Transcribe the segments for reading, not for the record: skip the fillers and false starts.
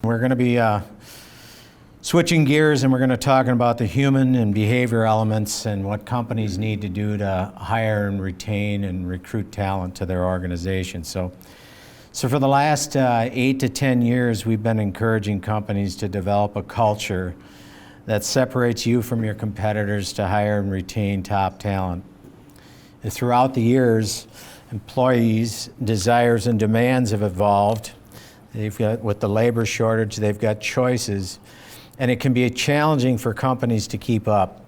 We're going to be switching gears, and we're going to talk about the human and behavior elements and what companies need to do to hire and retain and recruit talent to their organization. So for the last 8 to 10 years, we've been encouraging companies to develop a culture that separates you from your competitors to hire and retain top talent. And throughout the years, employees' desires and demands have evolved. With the labor shortage, they've got choices, and it can be challenging for companies to keep up.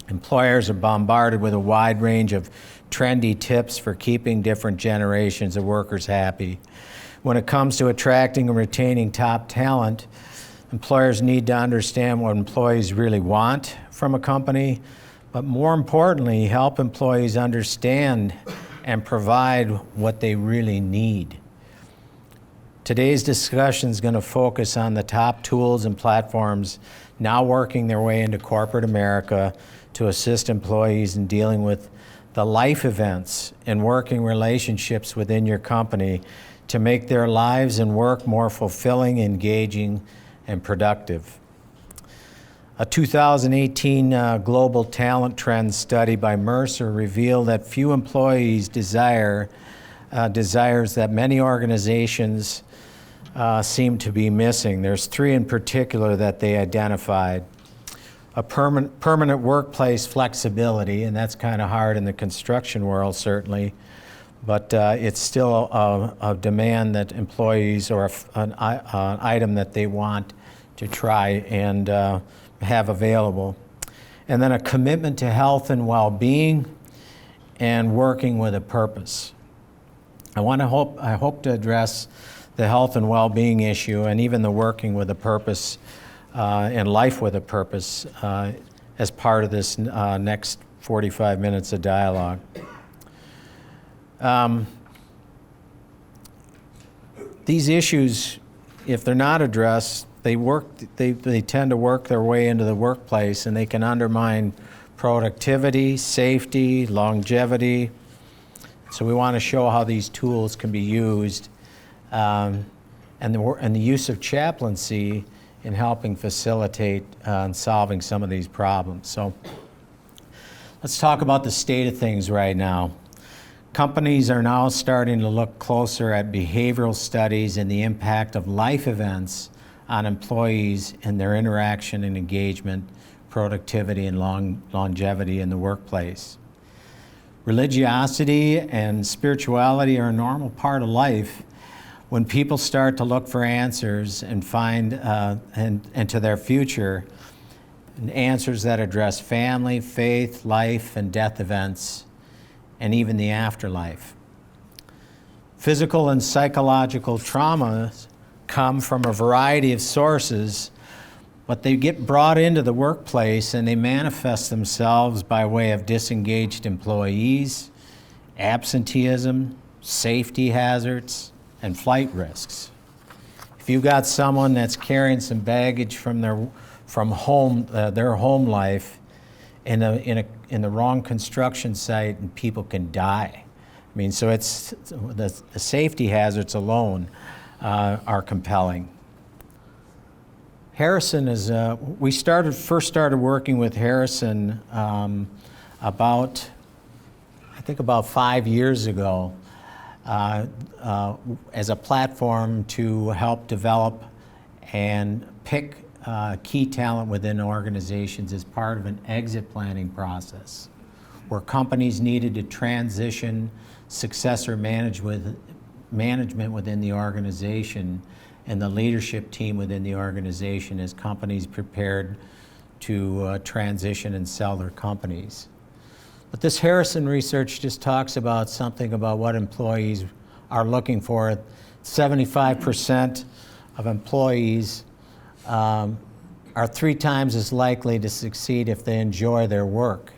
Employers are bombarded with a wide range of trendy tips for keeping different generations of workers happy. When it comes to attracting and retaining top talent, employers need to understand what employees really want from a company, but more importantly, help employees understand and provide what they really need. Today's discussion is going to focus on the top tools and platforms now working their way into corporate America to assist employees in dealing with the life events and working relationships within your company to make their lives and work more fulfilling, engaging, and productive. A 2018 Global Talent Trends study by Mercer revealed that few employees desires that many organizations seem to be missing. There's 3 in particular that they identified. A permanent workplace flexibility, and that's kind of hard in the construction world certainly, but it's still a demand that employees, or an item that they want to try and have available. And then a commitment to health and well-being and working with a purpose. I hope to address the health and well-being issue and even the working with a purpose and life with a purpose as part of this next 45 minutes of dialogue. These issues, if they're not addressed, they tend to work their way into the workplace, and they can undermine productivity, safety, longevity. So we want to show how these tools can be used and the use of chaplaincy in helping facilitate and solving some of these problems. So let's talk about the state of things right now. Companies are now starting to look closer at behavioral studies and the impact of life events on employees and their interaction and engagement, productivity, and longevity in the workplace. Religiosity and spirituality are a normal part of life. When people start to look for answers and find and to their future, and answers that address family, faith, life, and death events, and even the afterlife. Physical and psychological traumas come from a variety of sources, but they get brought into the workplace and they manifest themselves by way of disengaged employees, absenteeism, safety hazards, and flight risks. If you've got someone that's carrying some baggage from their home life in the wrong construction site, and people can die. I mean, so it's the safety hazards alone are compelling. Harrison is we first started working with Harrison about 5 years ago. As a platform to help develop and pick key talent within organizations as part of an exit planning process, where companies needed to transition successor management within the organization and the leadership team within the organization as companies prepared to transition and sell their companies. But this Harrison research just talks about something about what employees are looking for. 75% of employees are 3 times as likely to succeed if they enjoy their work.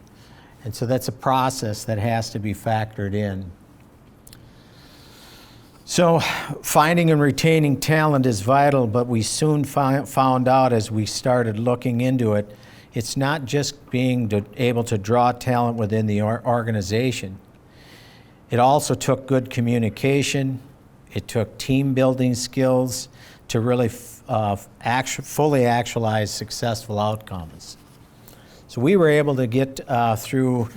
And so that's a process that has to be factored in. So finding and retaining talent is vital, but we soon found out as we started looking into it, it's not just being able to draw talent within the organization. It also took good communication. It took team building skills to really fully actualized successful outcomes. So we were able to get through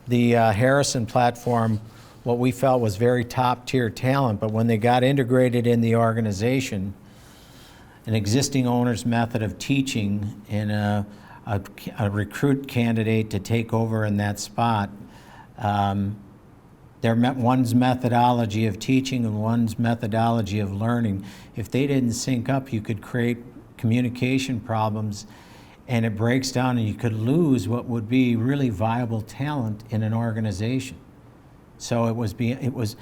the Harrison platform what we felt was very top-tier talent, but when they got integrated in the organization, an existing owner's method of teaching and a recruit candidate to take over in that spot, one's methodology of teaching and one's methodology of learning, if they didn't sync up, you could create communication problems, and it breaks down, and you could lose what would be really viable talent in an organization. So it was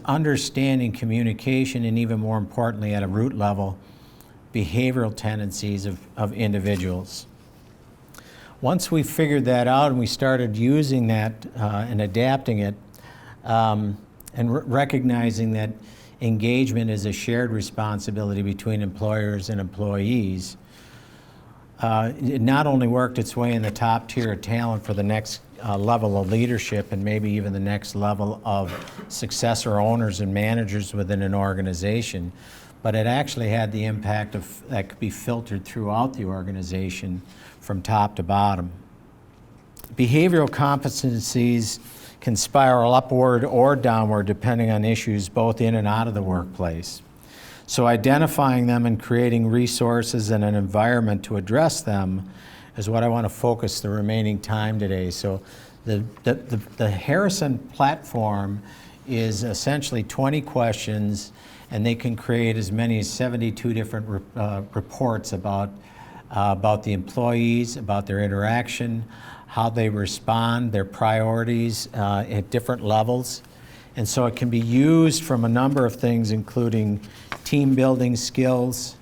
understanding communication, and even more importantly, at a root level, behavioral tendencies of individuals. Once we figured that out and we started using that and adapting it, and recognizing that engagement is a shared responsibility between employers and employees, it not only worked its way in the top tier of talent for the next level of leadership and maybe even the next level of successor owners and managers within an organization, but it actually had the impact that could be filtered throughout the organization from top to bottom. Behavioral competencies can spiral upward or downward depending on issues both in and out of the workplace. So identifying them and creating resources and an environment to address them is what I want to focus the remaining time today. So the Harrison platform is essentially 20 questions, and they can create as many as 72 different reports about the employees, about their interaction, how they respond, their priorities at different levels. And so it can be used from a number of things, including team building skills,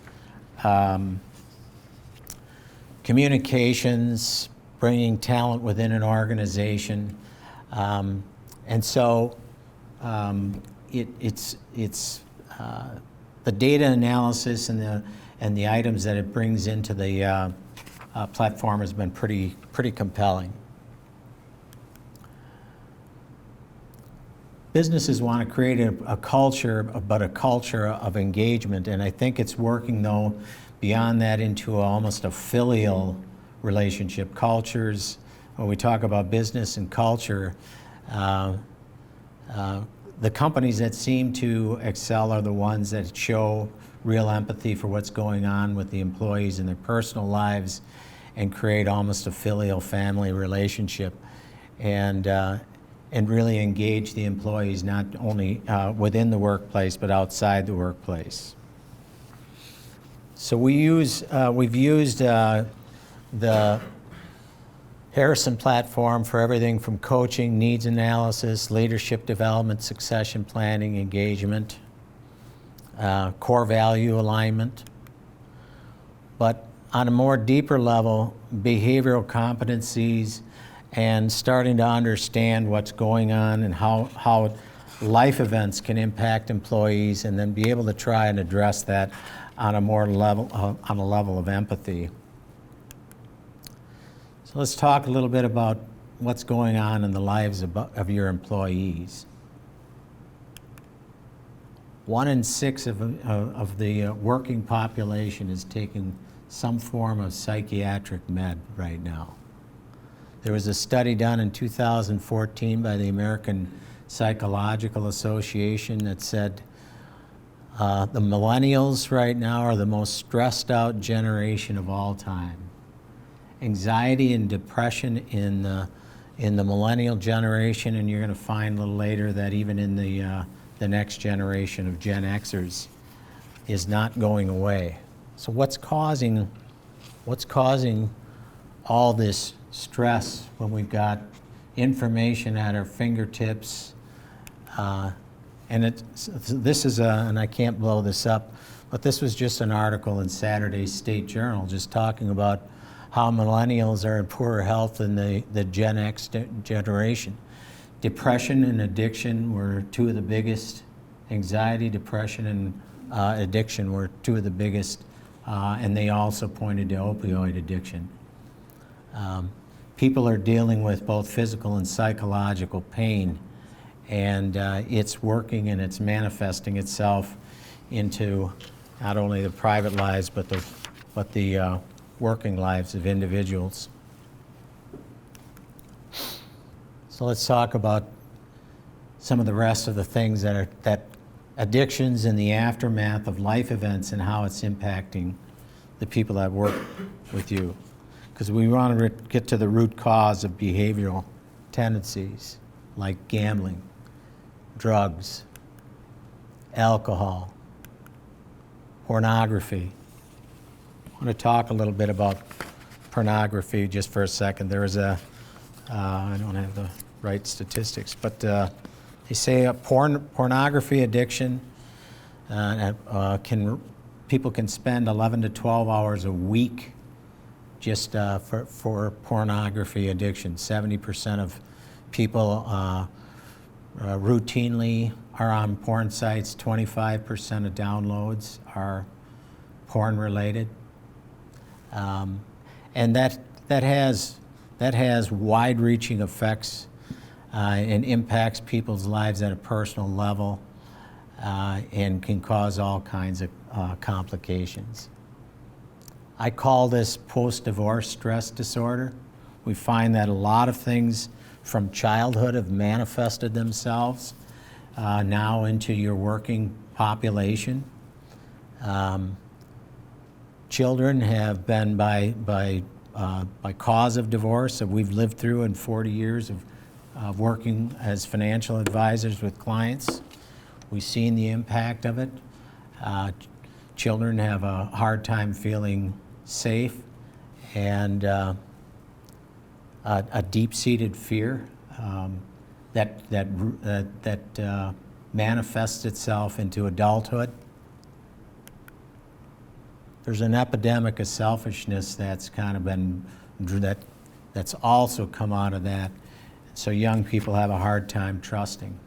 communications, bringing talent within an organization. And so it's the data analysis and the items that it brings into the platform has been pretty compelling. Businesses want to create a culture, but a culture of engagement, and I think it's working, though, beyond that into almost a filial relationship. Cultures, when we talk about business and culture, the companies that seem to excel are the ones that show real empathy for what's going on with the employees in their personal lives and create almost a filial family relationship, and really engage the employees not only within the workplace but outside the workplace. So we've used the Harrison platform for everything from coaching, needs analysis, leadership development, succession planning, engagement, core value alignment. But on a more deeper level, behavioral competencies and starting to understand what's going on and how life events can impact employees, and then be able to try and address that on a level of empathy. So let's talk a little bit about what's going on in the lives of your employees. 1 in 6 of the working population is taking some form of psychiatric med right now. There was a study done in 2014 by the American Psychological Association that said the millennials right now are the most stressed out generation of all time. Anxiety and depression in the millennial generation, and you're going to find a little later that even in the next generation of Gen Xers, is not going away. So what's causing all this stress when we've got information at our fingertips? And this is and I can't blow this up, but this was just an article in Saturday's State Journal just talking about how millennials are in poorer health than the Gen X generation. Depression and addiction were two of the biggest. Anxiety, depression, and addiction were two of the biggest, and they also pointed to opioid addiction. People are dealing with both physical and psychological pain, and it's working and it's manifesting itself into not only the private lives, but the working lives of individuals. So let's talk about some of the rest of the things that addictions in the aftermath of life events and how it's impacting the people that work with you. Because we want to get to the root cause of behavioral tendencies like gambling, drugs, alcohol, pornography. I want to talk a little bit about pornography just for a second. There is I don't have the right statistics, but they say pornography addiction people can spend 11 to 12 hours a week just for pornography addiction. 70% of people routinely are on porn sites. 25% of downloads are porn related, and that has wide-reaching effects and impacts people's lives at a personal level and can cause all kinds of complications. I call this post-divorce stress disorder. We find that a lot of things from childhood have manifested themselves now into your working population. Children have been by cause of divorce that we've lived through in 40 years of working as financial advisors with clients. We've seen the impact of it. Children have a hard time feeling safe and a deep-seated fear that manifests itself into adulthood. There's an epidemic of selfishness that's kind of been that's also come out of that. So young people have a hard time trusting.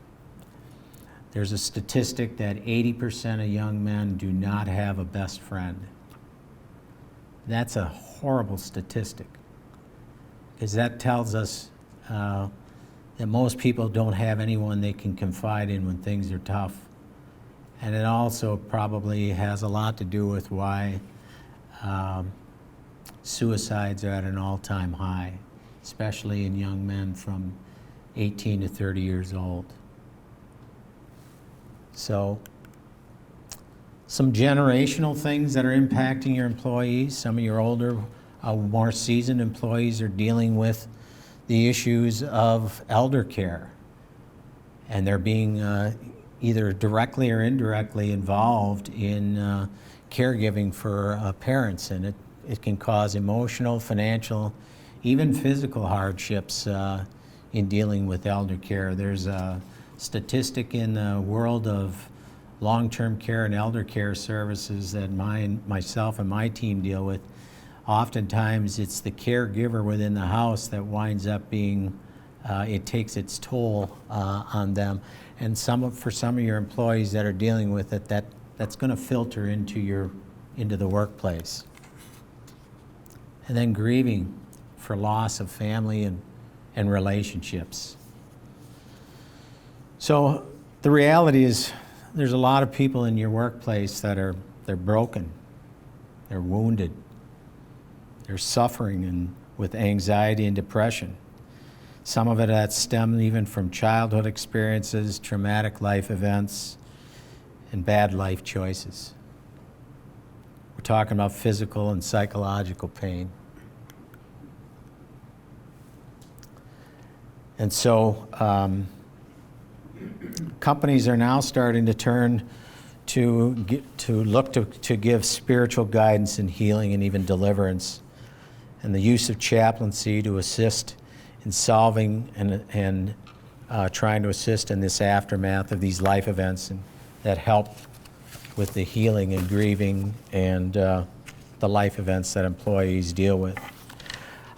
There's a statistic that 80% of young men do not have a best friend. That's a horrible statistic, because that tells us that most people don't have anyone they can confide in when things are tough. And it also probably has a lot to do with why suicides are at an all-time high, especially in young men from 18 to 30 years old. So, some generational things that are impacting your employees. Some of your older, more seasoned employees are dealing with the issues of elder care, and they're being either directly or indirectly involved in caregiving for parents, and it can cause emotional, financial, even physical hardships in dealing with elder care. There's a statistic in the world of long-term care and elder care services that myself and my team deal with. Oftentimes it's the caregiver within the house that winds up being, it takes its toll on them. And for some of your employees that are dealing with it, that's going to filter into the workplace. And then grieving for loss of family and relationships. So the reality is there's a lot of people in your workplace they're broken, they're wounded, they're suffering with anxiety and depression. Some of it that stem even from childhood experiences, traumatic life events, and bad life choices. We're talking about physical and psychological pain. And so companies are now starting to turn to look to give spiritual guidance and healing and even deliverance, and the use of chaplaincy to assist in solving and trying to assist in this aftermath of these life events, and that help with the healing and grieving and the life events that employees deal with.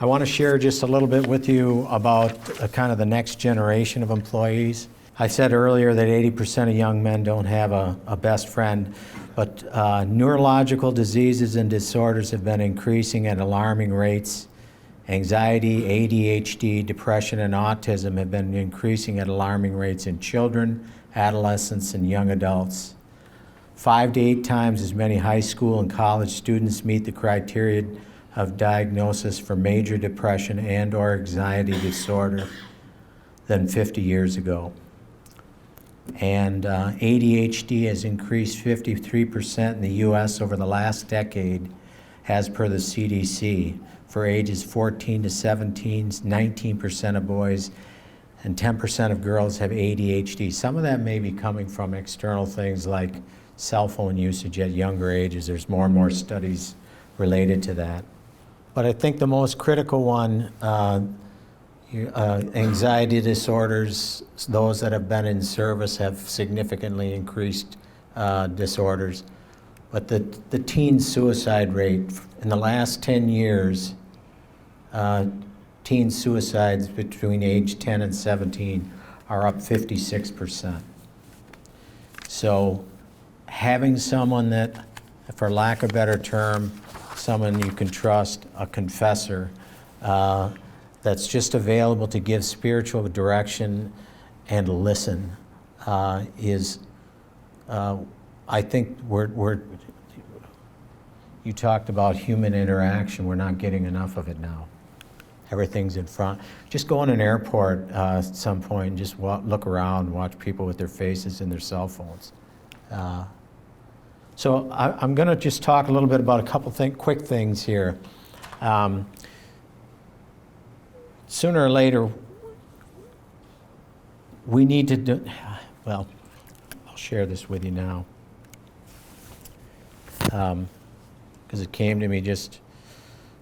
I want to share just a little bit with you about kind of the next generation of employees. I said earlier that 80% of young men don't have a best friend, but neurological diseases and disorders have been increasing at alarming rates. Anxiety, ADHD, depression, and autism have been increasing at alarming rates in children, adolescents, and young adults. 5 to 8 times as many high school and college students meet the criteria of diagnosis for major depression and/or anxiety disorder than 50 years ago. And ADHD has increased 53% in the U.S. over the last decade, as per the CDC. For ages 14 to 17, 19% of boys and 10% of girls have ADHD. Some of that may be coming from external things like cell phone usage at younger ages. There's more and more studies related to that. But I think the most critical one, anxiety disorders, those that have been in service have significantly increased disorders. But the teen suicide rate in the last 10 years, teen suicides between age 10 and 17 are up 56%. So having someone that, for lack of a better term, someone you can trust, a confessor, that's just available to give spiritual direction and listen, is, I think you talked about human interaction. We're not getting enough of it now. Everything's in front. Just go in an airport at some point and just look around and watch people with their faces in their cell phones. So I'm going to just talk a little bit about a couple quick things here. Sooner or later, we need to do, well, I'll share this with you now. Because it came to me just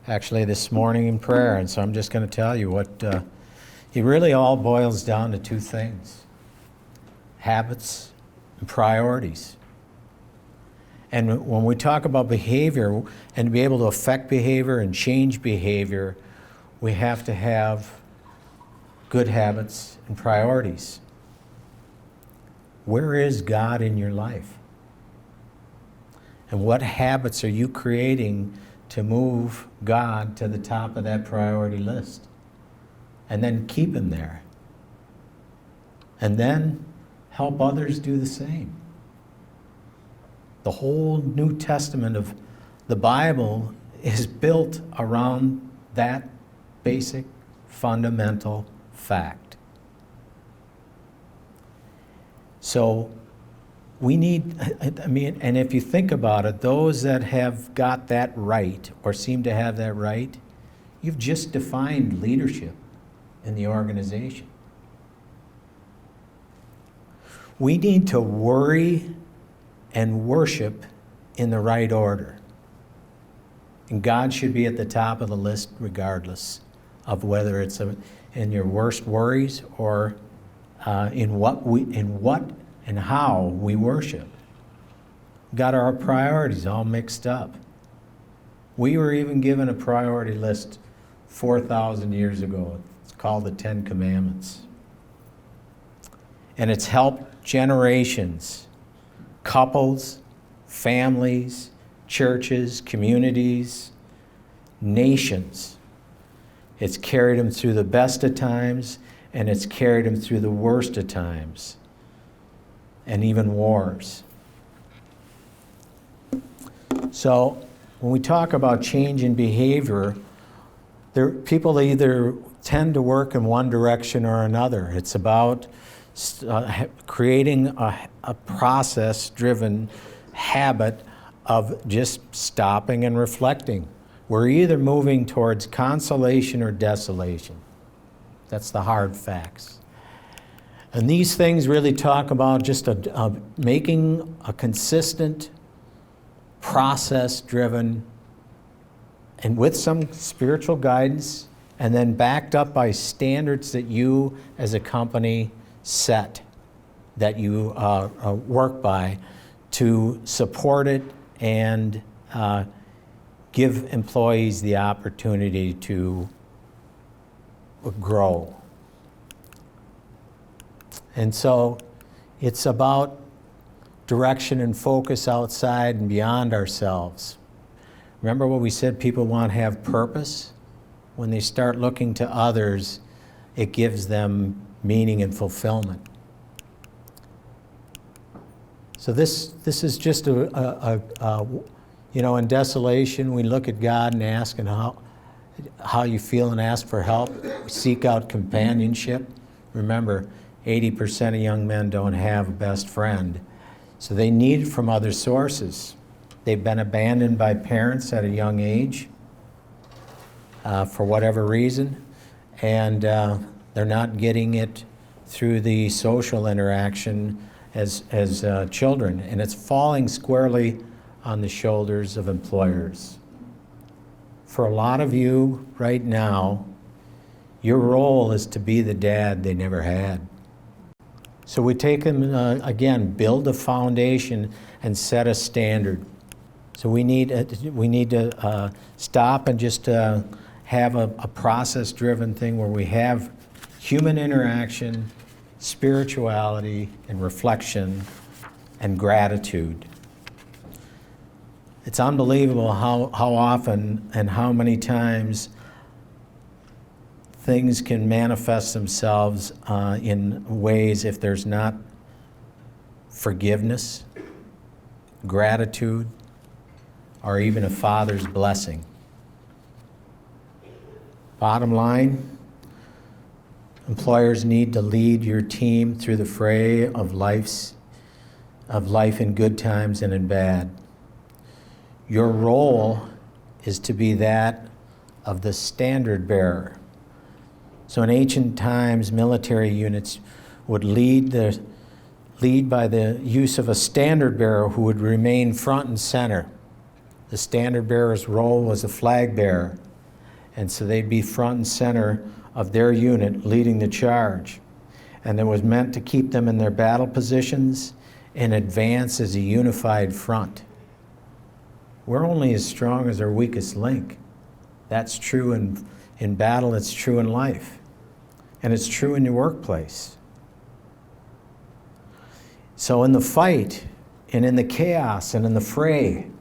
actually this morning in prayer, and so I'm just going to tell you what it really all boils down to two things: habits and priorities. And when we talk about behavior, and to be able to affect behavior and change behavior, we have to have good habits and priorities. Where is God in your life? And what habits are you creating to move God to the top of that priority list? And then keep him there. And then help others do the same. The whole New Testament of the Bible is built around that basic, fundamental fact. So we need, and if you think about it, those that have got that right, or seem to have that right, you've just defined leadership in the organization. We need to worry and worship in the right order. And God should be at the top of the list regardless of whether it's in your worst worries or in what and how we worship. Got our priorities all mixed up. We were even given a priority list 4,000 years ago. It's called the 10 Commandments. And it's helped generations, couples, families, churches, communities, nations. It's carried them through the best of times, and it's carried them through the worst of times, and even wars. So when we talk about change in behavior, people either tend to work in one direction or another. It's about creating a process-driven habit of just stopping and reflecting. We're either moving towards consolation or desolation. That's the hard facts. And these things really talk about just making a consistent, process-driven, and with some spiritual guidance, and then backed up by standards that you as a company set, that you work by, to support it and give employees the opportunity to grow. And so it's about direction and focus outside and beyond ourselves. Remember what we said, people want to have purpose? When they start looking to others, it gives them meaning and fulfillment. So this is just you know, in desolation, we look at God and ask and how you feel and ask for help. Seek out companionship. Remember, 80% of young men don't have a best friend. So they need it from other sources. They've been abandoned by parents at a young age for whatever reason, and they're not getting it through the social interaction as children, and it's falling squarely on the shoulders of employers. For a lot of you right now, your role is to be the dad they never had. So we take them, again, build a foundation and set a standard. So we need to stop and just have a process-driven thing where we have human interaction, spirituality, and reflection, and gratitude. It's unbelievable how often and how many times things can manifest themselves in ways if there's not forgiveness, gratitude, or even a father's blessing. Bottom line, employers need to lead your team through the fray of life in good times and in bad. Your role is to be that of the standard bearer. So in ancient times, military units would lead by the use of a standard bearer who would remain front and center. The standard bearer's role was a flag bearer, and so they'd be front and center of their unit leading the charge. And it was meant to keep them in their battle positions and advance as a unified front. We're only as strong as our weakest link. That's true in battle, it's true in life. And it's true in your workplace. So in the fight, and in the chaos, and in the fray,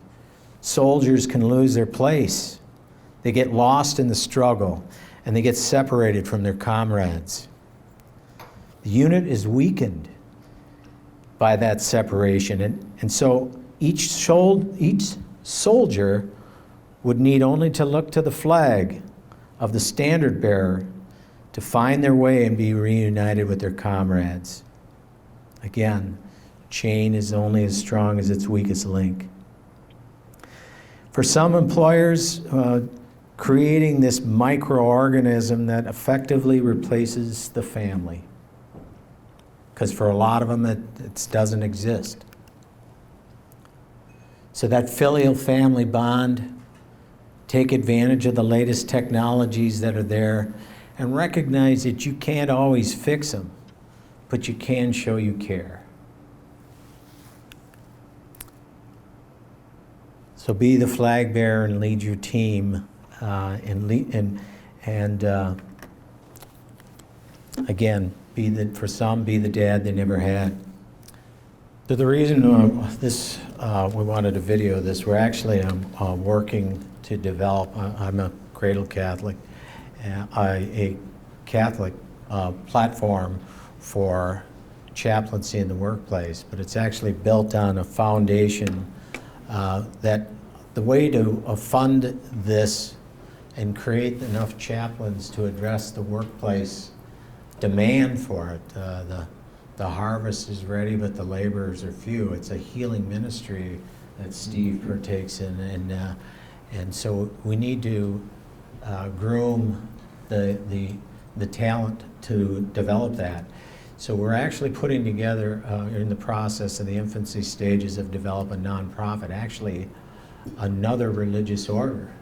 soldiers can lose their place. They get lost in the struggle, and they get separated from their comrades. The unit is weakened by that separation, and so each soldier would need only to look to the flag of the standard bearer to find their way and be reunited with their comrades. Again, chain is only as strong as its weakest link. For some employers, creating this microorganism that effectively replaces the family, because for a lot of them it doesn't exist. So that filial family bond, take advantage of the latest technologies that are there, and recognize that you can't always fix them, but you can show you care. So be the flag bearer and lead your team, again, for some, be the dad they never had. So the reason we wanted to video this, we're actually working to develop, I'm a cradle Catholic, a Catholic platform for chaplaincy in the workplace, but it's actually built on a foundation that the way to fund this and create enough chaplains to address the workplace demand for it. The harvest is ready, but the laborers are few. It's a healing ministry that Steve partakes in, and so we need to groom the talent to develop that. So we're actually putting together, in the process of the infancy stages of developing a nonprofit, actually another religious order,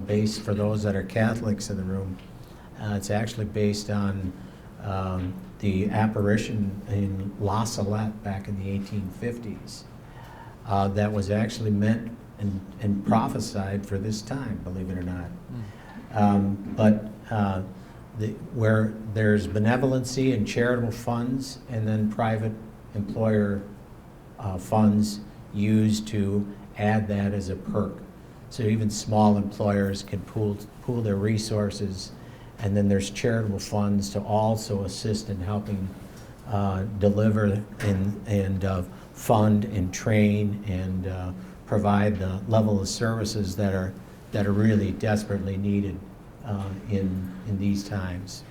based for those that are Catholics in the room. It's actually based on the apparition in La Salette back in the 1850s that was actually meant and prophesied for this time, believe it or not. Where there's benevolency and charitable funds, and then private employer funds used to add that as a perk. So even small employers can pool their resources, and then there's charitable funds to also assist in helping deliver and fund and train and provide the level of services that are really desperately needed in these times.